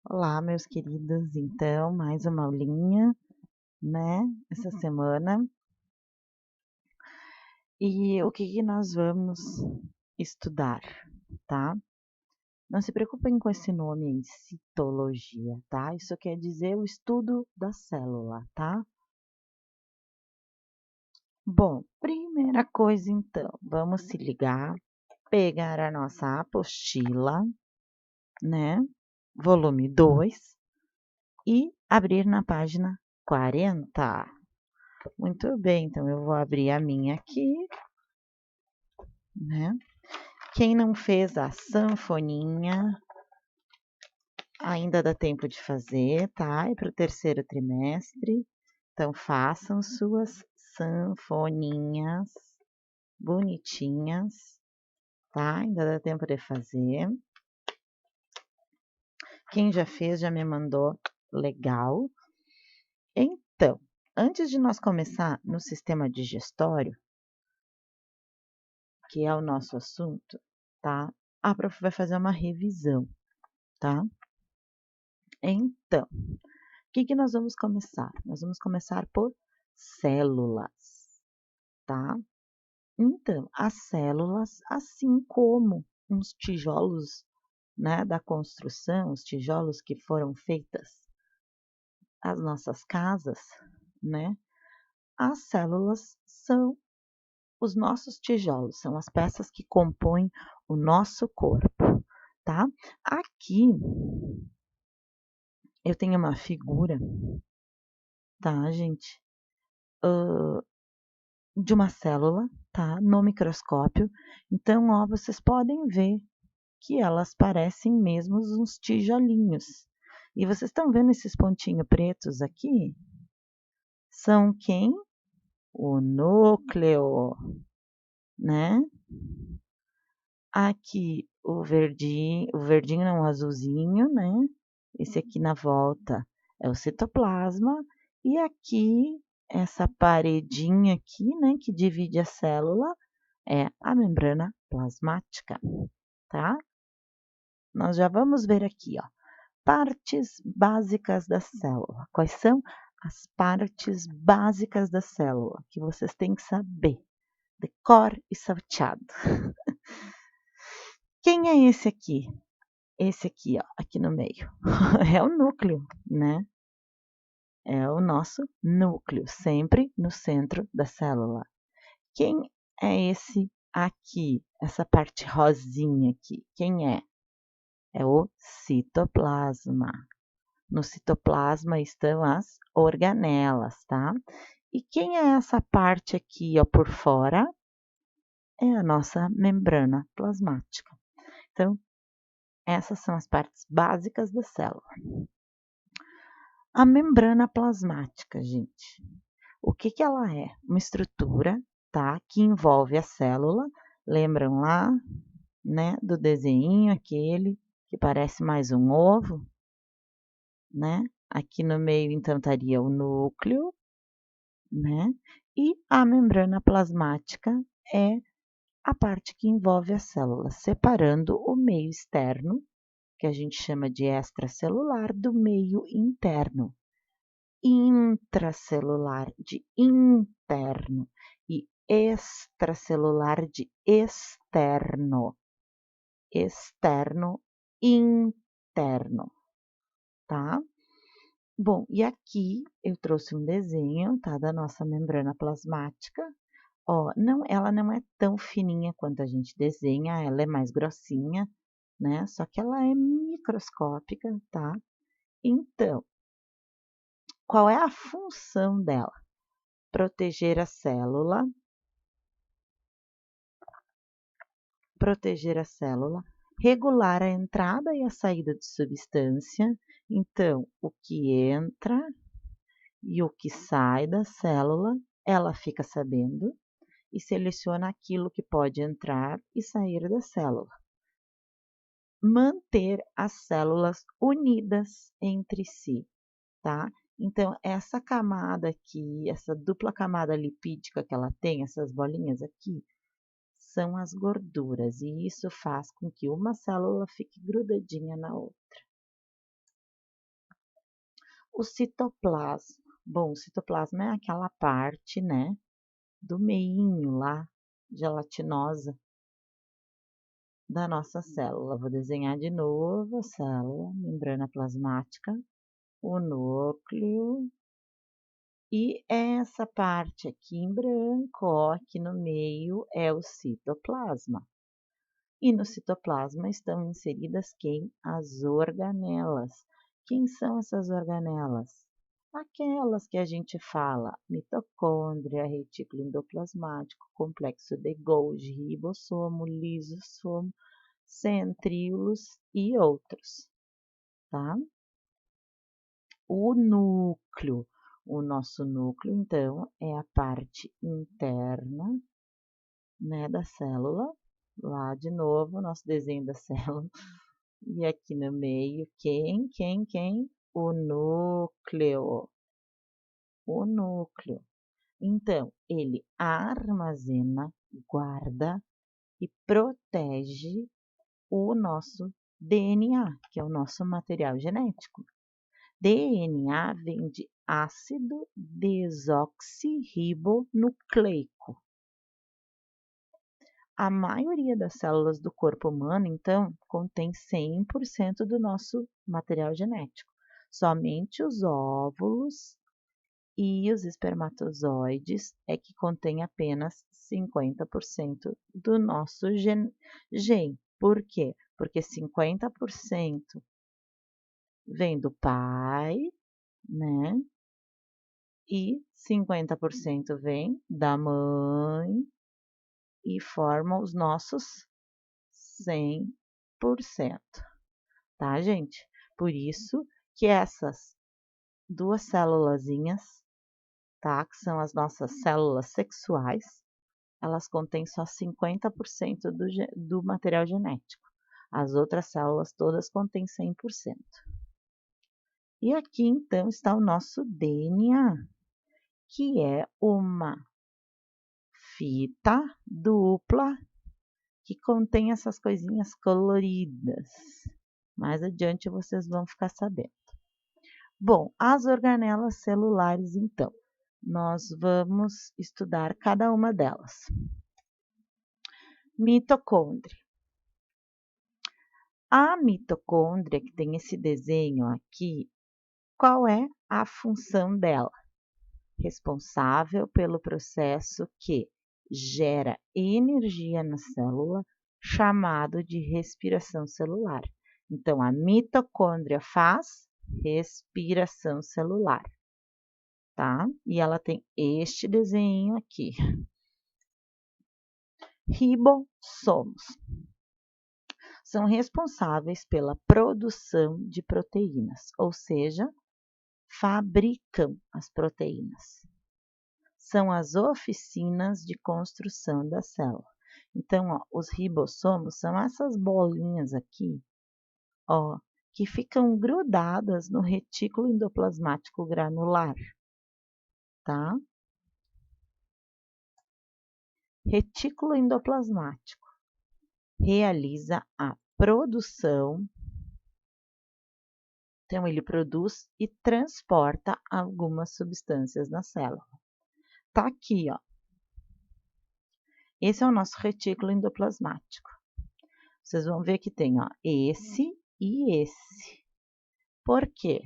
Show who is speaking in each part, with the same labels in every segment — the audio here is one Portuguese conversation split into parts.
Speaker 1: Olá, meus queridos. Então, mais uma aulinha, né, essa semana. E o que nós vamos estudar, tá? Não se preocupem com esse nome aí, citologia, tá? Isso quer dizer o estudo da célula, tá? Bom, primeira coisa então, vamos se ligar, pegar a nossa apostila, né, volume 2, e abrir na página 40. Muito bem, então eu vou abrir a minha aqui, né? Quem não fez a sanfoninha, ainda dá tempo de fazer, tá? É para o terceiro trimestre. Então façam suas sanfoninhas bonitinhas, tá? Ainda dá tempo de fazer. Quem já fez já me mandou legal. Então, antes de nós começar no sistema digestório, que é o nosso assunto, tá? A prof vai fazer uma revisão, tá? Então, o que nós vamos começar? Nós vamos começar por células, tá? Então, as células, assim como uns tijolos, né, da construção, os tijolos que foram feitas as nossas casas, né? As células são os nossos tijolos, são as peças que compõem o nosso corpo, tá? Aqui eu tenho uma figura, tá, gente? De uma célula, tá? No microscópio. Então, ó, vocês podem ver que elas parecem mesmo uns tijolinhos. E vocês estão vendo esses pontinhos pretos aqui? São quem? O núcleo, né? Aqui o verdinho não, o azulzinho, né? Esse aqui na volta é o citoplasma. E aqui, essa paredinha aqui, né, que divide a célula, é a membrana plasmática, tá? Nós já vamos ver aqui, ó, partes básicas da célula. Quais são as partes básicas da célula que vocês têm que saber? De cor e salteado. Quem é esse aqui? Esse aqui, ó, aqui no meio. É o núcleo, né? É o nosso núcleo, sempre no centro da célula. Quem é esse aqui? Essa parte rosinha aqui. Quem é? É o citoplasma. No citoplasma estão as organelas, tá? E quem é essa parte aqui, ó, por fora? É a nossa membrana plasmática. Então, essas são as partes básicas da célula. A membrana plasmática, gente, o que ela é? Uma estrutura, tá? Que envolve a célula. Lembram lá, né, do desenho aquele que parece mais um ovo, né? Aqui no meio, então, estaria o núcleo, né? E a membrana plasmática é a parte que envolve a célula, separando o meio externo, que a gente chama de extracelular, do meio interno. Intracelular de interno e extracelular de externo. Externo, interno, tá? Bom, e aqui eu trouxe um desenho, tá, da nossa membrana plasmática. Ó, não, ela não é tão fininha quanto a gente desenha, ela é mais grossinha, né? Só que ela é microscópica, tá? Então, qual é a função dela? Proteger a célula, regular a entrada e a saída de substância. Então, o que entra e o que sai da célula, ela fica sabendo e seleciona aquilo que pode entrar e sair da célula. Manter as células unidas entre si, tá? Então, essa camada aqui, essa dupla camada lipídica que ela tem, essas bolinhas aqui, são as gorduras, e isso faz com que uma célula fique grudadinha na outra. o citoplasma. Bom, o citoplasma é aquela parte, né, do meinho lá, gelatinosa, da nossa célula. Vou desenhar de novo a célula, membrana plasmática, o núcleo, e essa parte aqui em branco, ó, aqui no meio, é o citoplasma. E no citoplasma estão inseridas quem? As organelas. Quem são essas organelas? Aquelas que a gente fala: mitocôndria, retículo endoplasmático, complexo de Golgi, ribossomo, lisossomo, centríolos e outros, tá? O núcleo. O nosso núcleo, então, é a parte interna, né, da célula. Lá de novo, nosso desenho da célula. E aqui no meio, quem? O núcleo. O núcleo. Então, ele armazena, guarda e protege o nosso DNA, que é o nosso material genético. DNA vem de ácido desoxirribonucleico. A maioria das células do corpo humano, então, contém 100% do nosso material genético. Somente os óvulos e os espermatozoides é que contém apenas 50% do nosso gene. Por quê? Porque 50% vem do pai, né? E 50% vem da mãe e formam os nossos 100%, tá, gente? Por isso que essas duas célulazinhas, tá, que são as nossas células sexuais, elas contêm só 50% do material genético. As outras células todas contêm 100%. E aqui, então, está o nosso DNA, que é uma fita dupla que contém essas coisinhas coloridas. Mais adiante vocês vão ficar sabendo. Bom, as organelas celulares, então, nós vamos estudar cada uma delas. Mitocôndria. A mitocôndria, que tem esse desenho aqui, qual é a função dela? Responsável pelo processo que gera energia na célula, chamado de respiração celular. Então, a mitocôndria faz respiração celular, tá? E ela tem este desenho aqui. Ribossomos são responsáveis pela produção de proteínas, ou seja, fabricam as proteínas. São as oficinas de construção da célula. Então, ó, os ribossomos são essas bolinhas aqui, ó, que ficam grudadas no retículo endoplasmático granular, tá? Retículo endoplasmático realiza a produção, então ele produz e transporta algumas substâncias na célula. Tá aqui, ó. Esse é o nosso retículo endoplasmático. Vocês vão ver que tem, ó, esse e esse. Por quê?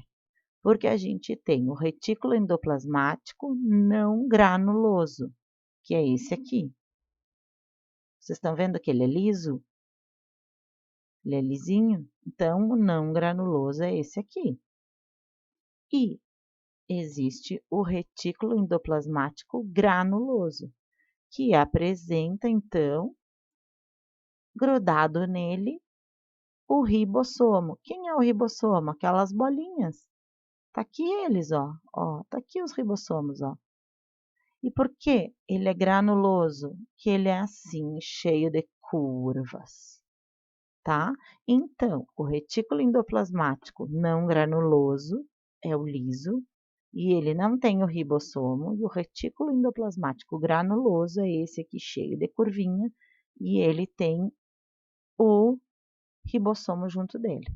Speaker 1: Porque a gente tem o retículo endoplasmático não granuloso, que é esse aqui. Vocês estão vendo que ele é liso? Ele é lisinho? Então, o não granuloso é esse aqui. E existe o retículo endoplasmático granuloso, que apresenta, então, grudado nele, o ribossomo. Quem é o ribossomo? Aquelas bolinhas. Tá aqui eles, ó. Ó, tá aqui os ribossomos, ó. E por que ele é granuloso? Que ele é assim, cheio de curvas, tá? Então, o retículo endoplasmático não granuloso é o liso e ele não tem o ribossomo, e o retículo endoplasmático granuloso é esse aqui cheio de curvinha e ele tem o ribossomo junto dele.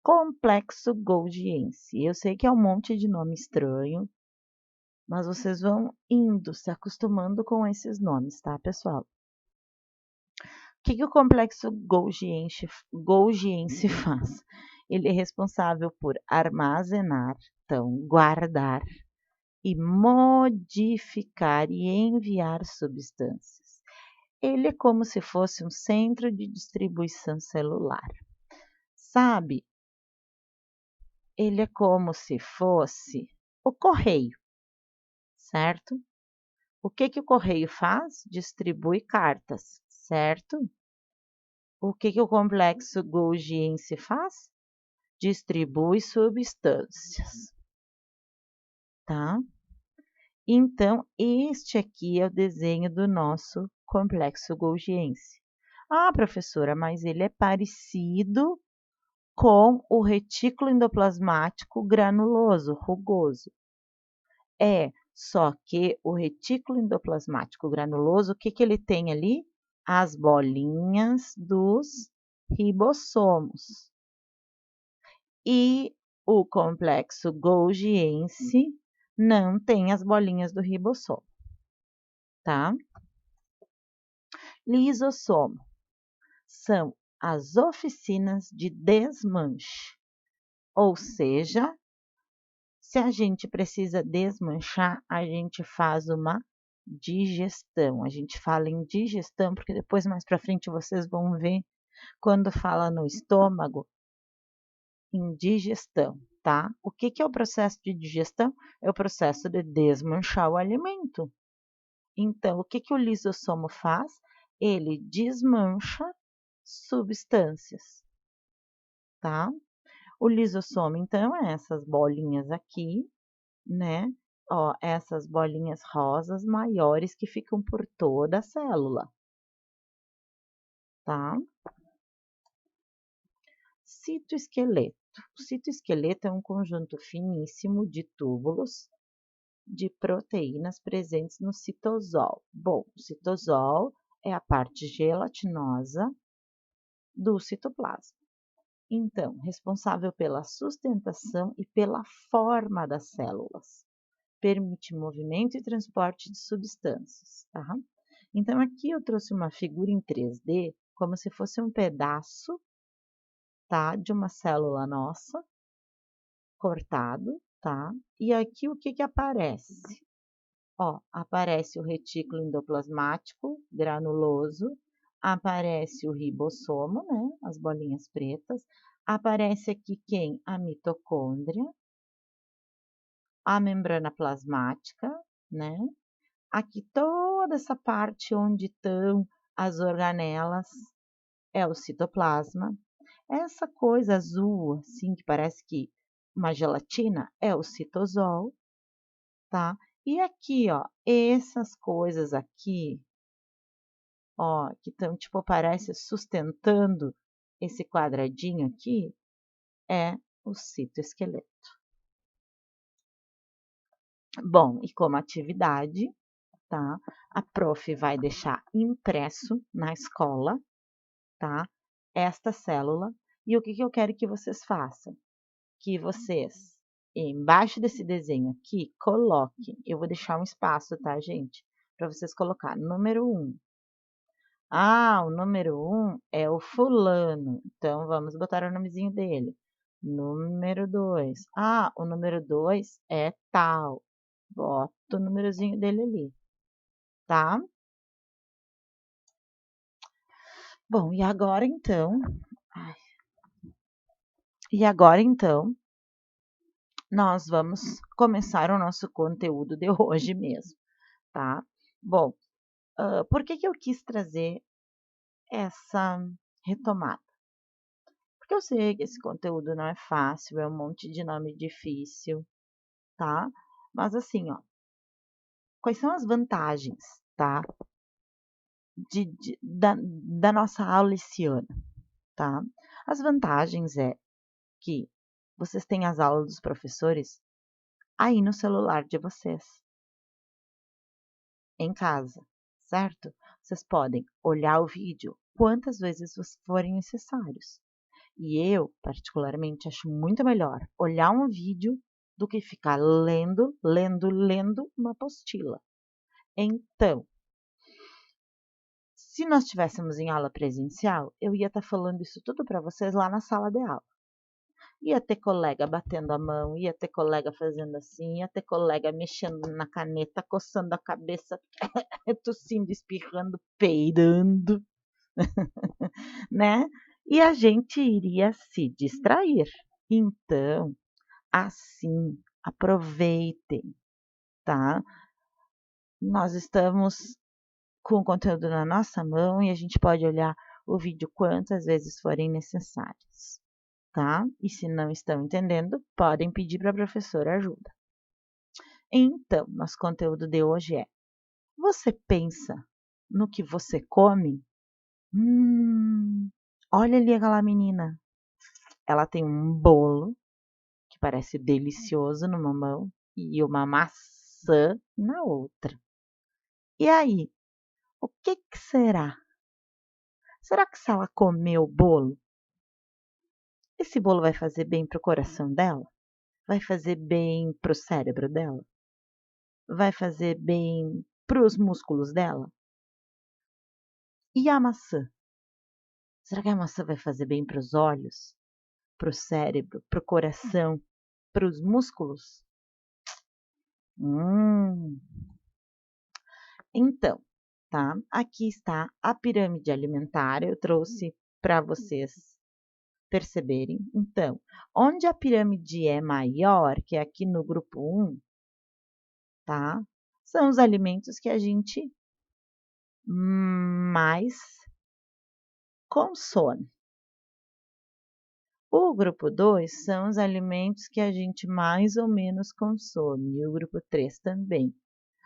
Speaker 1: complexo golgiense. Eu sei que é um monte de nome estranho, mas vocês vão indo, se acostumando com esses nomes, tá, pessoal? O que o complexo golgiense faz? Ele é responsável por armazenar, então, guardar e modificar e enviar substâncias. Ele é como se fosse um centro de distribuição celular. Sabe? Ele é como se fosse o correio, certo? O que o correio faz? Distribui cartas, certo? O que o complexo golgiense faz? Distribui substâncias, tá? Então, este aqui é o desenho do nosso complexo golgiense. Ah, professora, mas ele é parecido com o retículo endoplasmático granuloso, rugoso. Só que o retículo endoplasmático granuloso, o que ele tem ali? As bolinhas dos ribossomos. E o complexo golgiense não tem as bolinhas do ribossomo, tá? Lisossomo são as oficinas de desmanche, ou seja, se a gente precisa desmanchar, a gente faz uma digestão. A gente fala em digestão porque depois mais para frente vocês vão ver quando fala no estômago em digestão, tá? O que é o processo de digestão? É o processo de desmanchar o alimento. Então, o que o lisossomo faz? Ele desmancha substâncias, tá? O lisossomo, então, é essas bolinhas aqui, né? Ó, essas bolinhas rosas maiores que ficam por toda a célula, tá? Citoesqueleto. O citoesqueleto é um conjunto finíssimo de túbulos de proteínas presentes no citosol. Bom, o citosol é a parte gelatinosa do citoplasma. Então, responsável pela sustentação e pela forma das células. Permite movimento e transporte de substâncias, tá? Então, aqui eu trouxe uma figura em 3D, como se fosse um pedaço, tá? De uma célula nossa, cortado, tá? E aqui o que aparece? Ó, aparece o retículo endoplasmático granuloso, aparece o ribossomo, né? As bolinhas pretas. Aparece aqui quem? A mitocôndria, a membrana plasmática, né? Aqui toda essa parte onde estão as organelas é o citoplasma. Essa coisa azul, assim, que parece que uma gelatina, é o citosol, tá? E aqui, ó, essas coisas aqui, ó, que estão, tipo, parece sustentando esse quadradinho aqui, é o citoesqueleto. Bom, e como atividade, tá? A prof vai deixar impresso na escola, tá? Esta célula. E o que eu quero que vocês façam? Que vocês, embaixo desse desenho aqui, coloquem. Eu vou deixar um espaço, tá, gente? Para vocês colocar número 1. Ah, o número 1 é o fulano. Então, vamos botar o nomezinho dele. Número 2. Ah, o número 2 é tal. Bota o númerozinho dele ali, tá? Bom, e agora então, nós vamos começar o nosso conteúdo de hoje mesmo, tá? Bom, por que eu quis trazer essa retomada? Porque eu sei que esse conteúdo não é fácil, é um monte de nome difícil, tá? Mas assim, ó, quais são as vantagens, tá? Da nossa aula esse ano, tá? As vantagens é que vocês têm as aulas dos professores aí no celular de vocês, em casa, certo? Vocês podem olhar o vídeo quantas vezes forem necessários. E eu, particularmente, acho muito melhor olhar um vídeo do que ficar lendo uma apostila. Então, se nós estivéssemos em aula presencial, eu ia estar falando isso tudo para vocês lá na sala de aula. Ia ter colega batendo a mão, ia ter colega fazendo assim, ia ter colega mexendo na caneta, coçando a cabeça, tossindo, espirrando, peidando, né? E a gente iria se distrair. Então, assim, aproveitem, tá? Nós estamos com o conteúdo na nossa mão e a gente pode olhar o vídeo quantas vezes forem necessárias, tá? E se não estão entendendo, podem pedir para a professora ajuda. Então, nosso conteúdo de hoje é: você pensa no que você come? Olha ali aquela menina. Ela tem um bolo que parece delicioso numa mão e uma maçã na outra. E aí, o que será? Será que se ela comer o bolo, esse bolo vai fazer bem para o coração dela? Vai fazer bem para o cérebro dela? Vai fazer bem para os músculos dela? E a maçã? Será que a maçã vai fazer bem para os olhos, para o cérebro, para o coração, para os músculos? Então, tá? Aqui está a pirâmide alimentar. Eu trouxe para vocês perceberem. Então, onde a pirâmide é maior, que é aqui no grupo 1, tá? São os alimentos que a gente mais consome. O grupo 2 são os alimentos que a gente mais ou menos consome, e o grupo 3 também.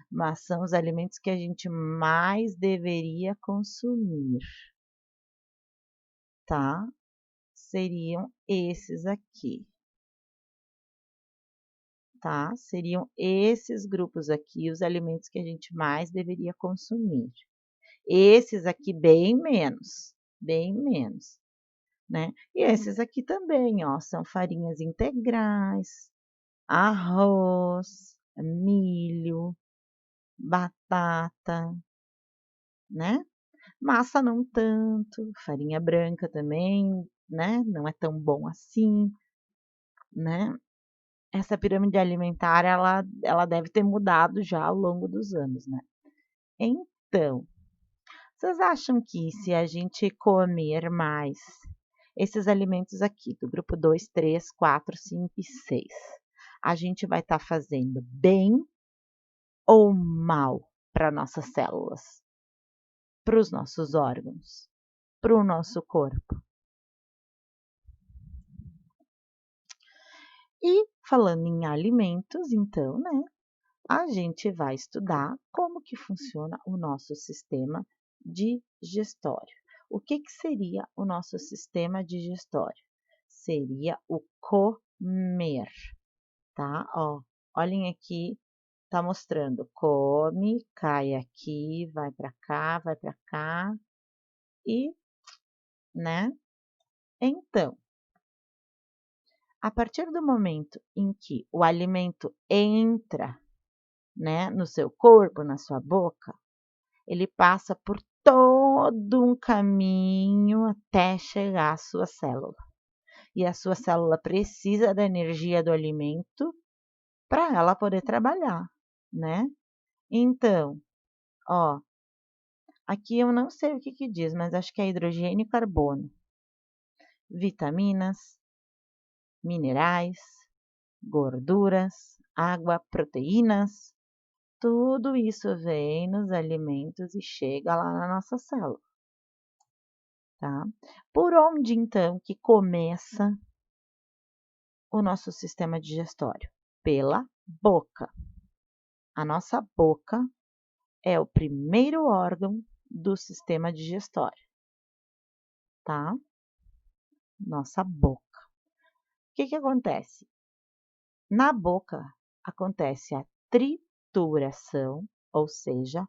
Speaker 1: Mas são os alimentos que a gente mais deveria consumir, tá? Seriam esses aqui, tá? Seriam esses grupos aqui, os alimentos que a gente mais deveria consumir. Esses aqui bem menos, né? E esses aqui também, ó, são farinhas integrais, arroz, milho, batata, né? Massa não tanto, farinha branca também, né? Não é tão bom assim, né? Essa pirâmide alimentar, ela deve ter mudado já ao longo dos anos, né? Então, vocês acham que se a gente comer mais esses alimentos aqui, do grupo 2, 3, 4, 5 e 6, a gente vai estar fazendo bem ou mal para nossas células, para os nossos órgãos, para o nosso corpo? E falando em alimentos, então, né, a gente vai estudar como que funciona o nosso sistema digestório. O que seria o nosso sistema digestório? Seria o comer, tá? Ó, olhem aqui, tá mostrando, come, cai aqui, vai para cá e, né? Então, a partir do momento em que o alimento entra, né, no seu corpo, na sua boca, ele passa por todo um caminho até chegar à sua célula. E a sua célula precisa da energia do alimento para ela poder trabalhar, né? Então, ó, aqui eu não sei o que diz, mas acho que é hidrogênio e carbono, vitaminas, minerais, gorduras, água, proteínas, tudo isso vem nos alimentos e chega lá na nossa célula, tá? Por onde então que começa o nosso sistema digestório? Pela boca. A nossa boca é o primeiro órgão do sistema digestório, tá? Nossa boca. O que acontece? Na boca acontece a trituração, ou seja,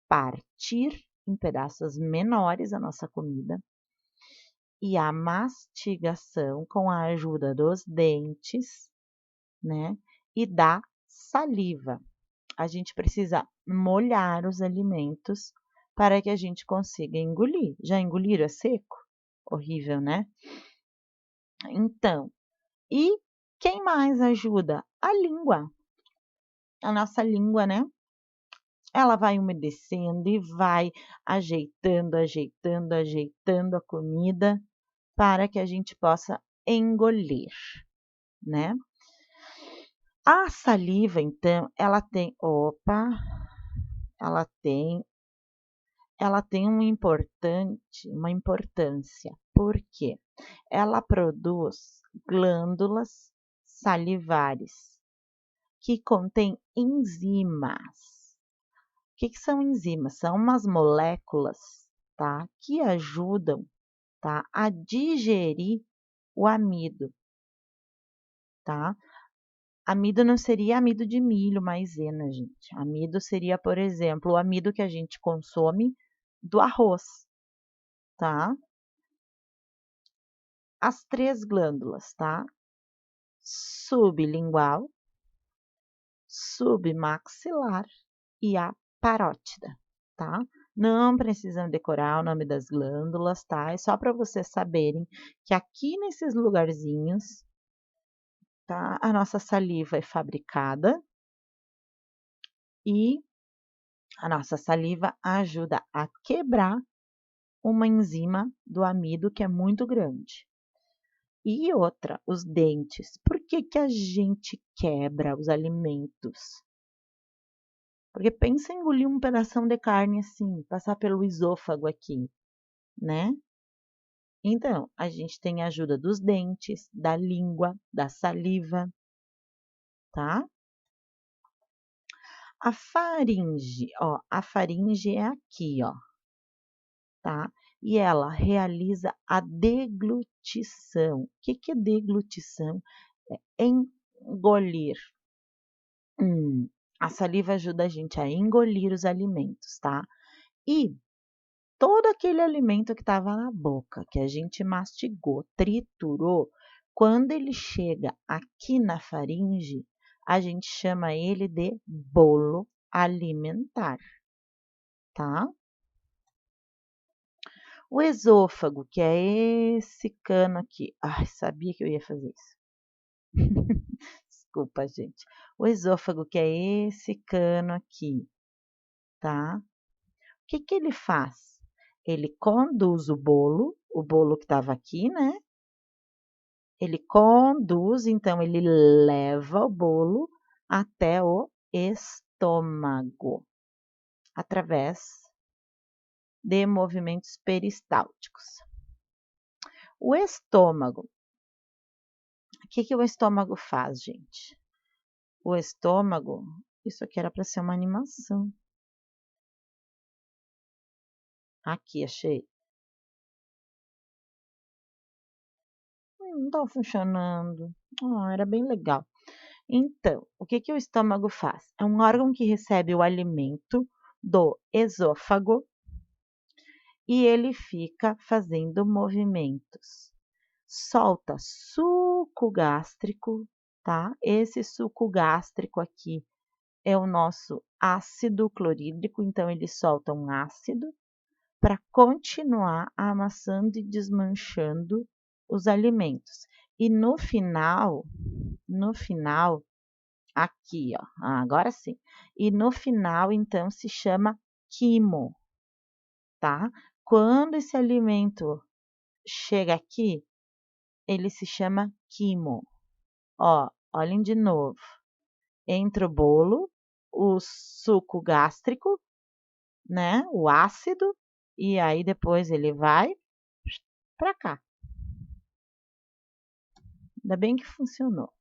Speaker 1: partir em pedaços menores a nossa comida e a mastigação com a ajuda dos dentes, né, e da saliva. A gente precisa molhar os alimentos para que a gente consiga engolir. Já engoliram a seco? Horrível, né? Então, e quem mais ajuda? A língua. A nossa língua, né? Ela vai umedecendo e vai ajeitando, ajeitando, ajeitando a comida para que a gente possa engolir, né? A saliva, então, ela tem uma importância, porque ela produz glândulas salivares que contêm enzimas. O que são enzimas? São umas moléculas, tá, que ajudam, tá, a digerir o amido, tá? Amido não seria amido de milho, maisena, gente. Amido seria, por exemplo, o amido que a gente consome do arroz, tá? As 3 glândulas, tá? Sublingual, submaxilar e a parótida, tá? Não precisam decorar o nome das glândulas, tá? É só para vocês saberem que aqui nesses lugarzinhos, tá? A nossa saliva é fabricada e a nossa saliva ajuda a quebrar uma enzima do amido que é muito grande. E outra, os dentes. Por que que a gente quebra os alimentos? Porque pensa em engolir um pedação de carne assim, passar pelo esôfago aqui, né? Então, a gente tem a ajuda dos dentes, da língua, da saliva, tá? A faringe é aqui, ó, tá? E ela realiza a deglutição. O que que é deglutição? É engolir. A saliva ajuda a gente a engolir os alimentos, tá? E todo aquele alimento que estava na boca, que a gente mastigou, triturou, quando ele chega aqui na faringe, a gente chama ele de bolo alimentar, tá? O esôfago, que é esse cano aqui. Ai, sabia que eu ia fazer isso. Desculpa, gente. O esôfago, que é esse cano aqui, tá? O que que ele faz? Ele conduz o bolo que estava aqui, né? Ele conduz, então ele leva o bolo até o estômago, através de movimentos peristálticos. O estômago, o que que o estômago faz, gente? O estômago, isso aqui era para ser uma animação. Aqui, achei. Não estava funcionando. Era bem legal. Então, o que que o estômago faz? É um órgão que recebe o alimento do esôfago e ele fica fazendo movimentos. Solta suco gástrico, tá? Esse suco gástrico aqui é o nosso ácido clorídrico, então ele solta um ácido para continuar amassando e desmanchando os alimentos. E no final, aqui, ó, agora sim. E no final, então, se chama quimo, tá? Quando esse alimento chega aqui, ele se chama quimo. Ó, olhem de novo. Entra o bolo, o suco gástrico, né? O ácido, e aí depois ele vai para cá. Ainda bem que funcionou.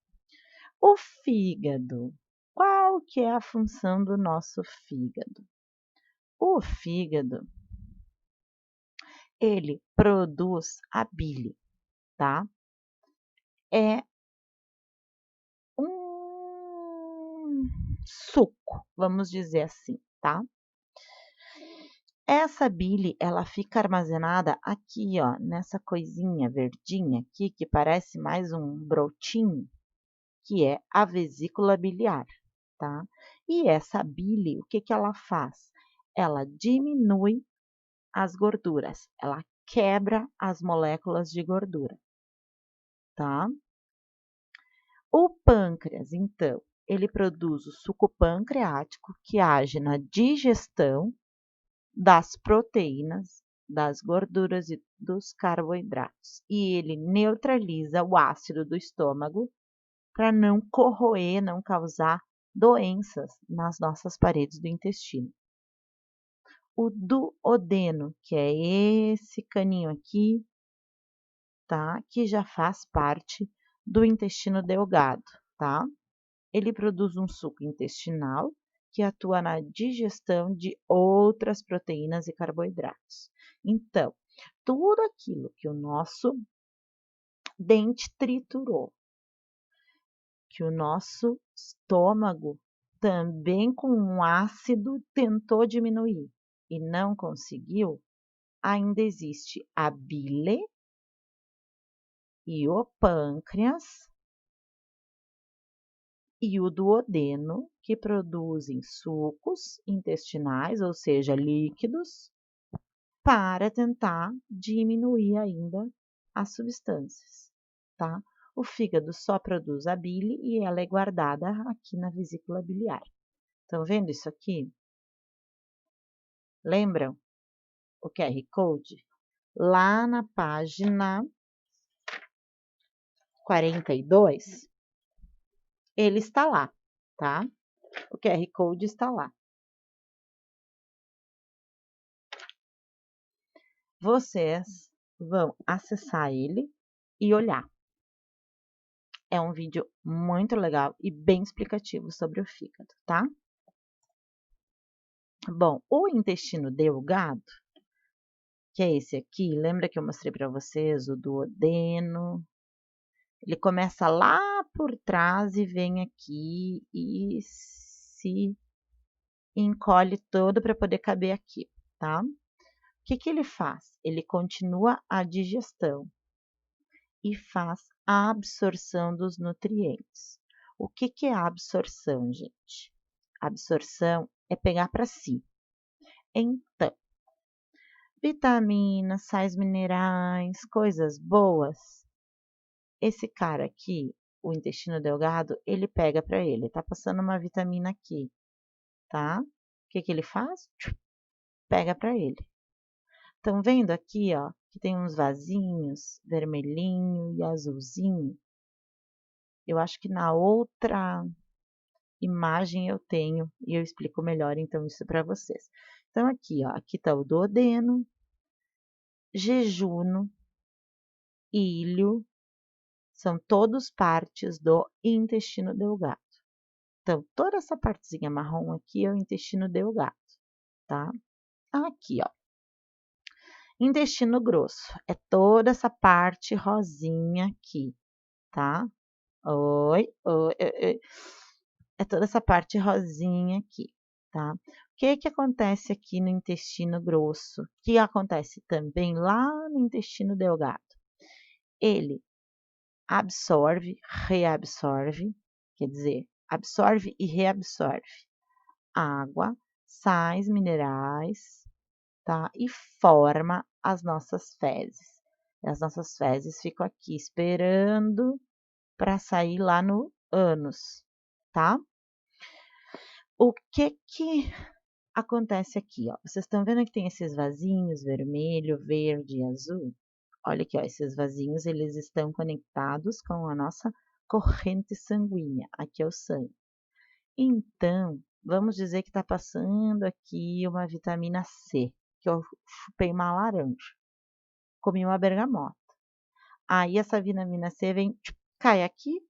Speaker 1: O fígado. Qual que é a função do nosso fígado? O fígado, ele produz a bile, tá? É um suco, vamos dizer assim, tá? Essa bile, ela fica armazenada aqui, ó, nessa coisinha verdinha aqui, que parece mais um brotinho, que é a vesícula biliar, tá? E essa bile, o que que ela faz? Ela diminui as gorduras, ela quebra as moléculas de gordura, tá? O pâncreas, então, ele produz o suco pancreático que age na digestão das proteínas, das gorduras e dos carboidratos. E ele neutraliza o ácido do estômago para não corroer, não causar doenças nas nossas paredes do intestino. O duodeno, que é esse caninho aqui, tá? Que já faz parte do intestino delgado, tá? Ele produz um suco intestinal que atua na digestão de outras proteínas e carboidratos. Então, tudo aquilo que o nosso dente triturou, que o nosso estômago também com um ácido tentou diminuir e não conseguiu, ainda existe a bile e o pâncreas e o duodeno, que produzem sucos intestinais, ou seja, líquidos, para tentar diminuir ainda as substâncias, tá? O fígado só produz a bile e ela é guardada aqui na vesícula biliar. Estão vendo isso aqui? Lembram o QR Code? Lá na página 42, ele está lá, tá? O QR Code está lá. Vocês vão acessar ele e olhar. É um vídeo muito legal e bem explicativo sobre o fígado, tá? Bom, o intestino delgado, que é esse aqui, lembra que eu mostrei para vocês o duodeno? Ele começa lá por trás e vem aqui e se encolhe todo para poder caber aqui, tá? O que que ele faz? Ele continua a digestão e faz a absorção dos nutrientes. O que que é a absorção, gente? A absorção é pegar para si. Então, vitaminas, sais minerais, coisas boas. Esse cara aqui, o intestino delgado, ele pega para ele. Tá passando uma vitamina aqui, tá? O que que ele faz? Pega para ele. Estão vendo aqui, ó, que tem uns vasinhos vermelhinho e azulzinho? Eu acho que na outra imagem eu tenho e eu explico melhor então isso para vocês. Então aqui, ó, aqui tá o duodeno, jejuno, ilho, são todos partes do intestino delgado. Então, toda essa partezinha marrom aqui é o intestino delgado, tá? Aqui, ó. Intestino grosso é toda essa parte rosinha aqui, tá? Oi, oi, oi. É toda essa parte rosinha aqui, tá? O que que acontece aqui no intestino grosso? Que acontece também lá no intestino delgado? Ele absorve, reabsorve, quer dizer, absorve e reabsorve água, sais minerais, tá? E forma as nossas fezes. As nossas fezes ficam aqui esperando para sair lá no ânus, tá? O que que acontece aqui, ó? Vocês estão vendo que tem esses vasinhos vermelho, verde e azul? Olha aqui, ó, esses vasinhos, eles estão conectados com a nossa corrente sanguínea. Aqui é o sangue. Então, vamos dizer que está passando aqui uma vitamina C, que eu chupei uma laranja, comi uma bergamota. Aí essa vitamina C vem, cai aqui,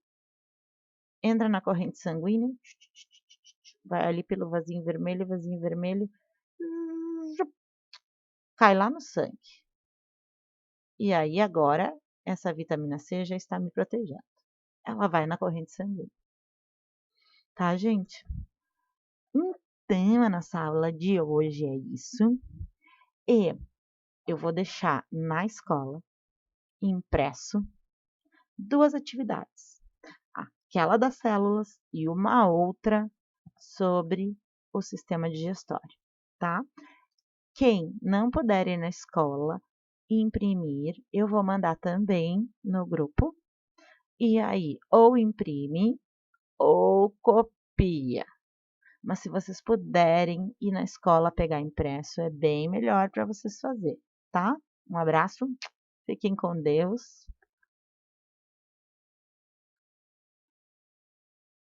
Speaker 1: entra na corrente sanguínea, vai ali pelo vasinho vermelho, cai lá no sangue. E aí agora essa vitamina C já está me protegendo. Ela vai na corrente sanguínea. Tá, gente? Então, a nossa aula de hoje é isso. E eu vou deixar na escola impresso 2 atividades, aquela das células e uma outra sobre o sistema digestório, tá? Quem não puder ir na escola imprimir, eu vou mandar também no grupo, e aí ou imprime ou copia. Mas se vocês puderem ir na escola pegar impresso, é bem melhor para vocês fazer, tá? Um abraço, fiquem com Deus.